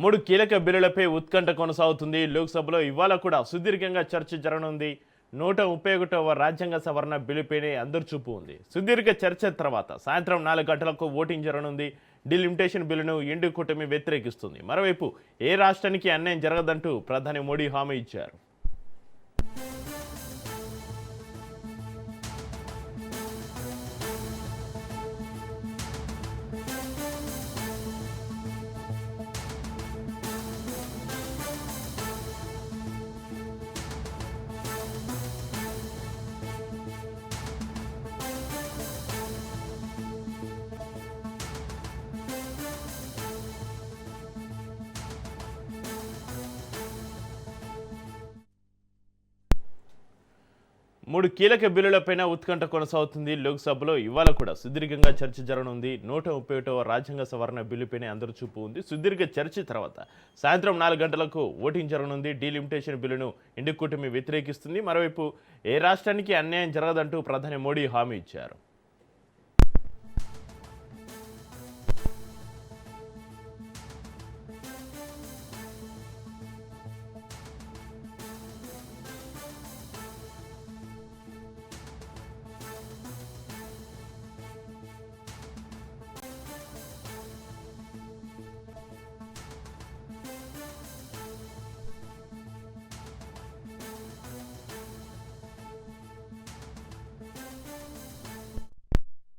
మూడు కీలక బిల్లులపై ఉత్కంఠ కొనసాగుతుంది. లోక్సభలో ఇవాళ కూడా సుదీర్ఘంగా చర్చ జరగనుంది. 131వ రాజ్యాంగ సవరణ బిల్లుపైనే అందరిచూపు ఉంది. సుదీర్ఘ చర్చ తర్వాత సాయంత్రం 4 గంటలకు ఓటింగ్ జరగనుంది. డీలిమిటేషన్ బిల్లును ఇండి కూటమి వ్యతిరేకిస్తుంది. మరోవైపు ఏ రాష్ట్రానికి అన్యాయం జరగదంటూ ప్రధాని మోడీ హామీ ఇచ్చారు. మూడు కీలక బిల్లులపైన ఉత్కంఠ కొనసాగుతుంది. లోక్సభలో ఇవాళ కూడా సుదీర్ఘంగా చర్చ జరగనుంది. 131వ రాజ్యాంగ సవరణ బిల్లుపైనే అందరి చూపు ఉంది. సుదీర్ఘ చర్చ తర్వాత సాయంత్రం 4 గంటలకు ఓటింగ్ జరగనుంది. డీలిమిటేషన్ బిల్లును ఇండి కూటమి వ్యతిరేకిస్తుంది. మరోవైపు ఏ రాష్ట్రానికి అన్యాయం జరగదంటూ ప్రధాని మోడీ హామీ ఇచ్చారు.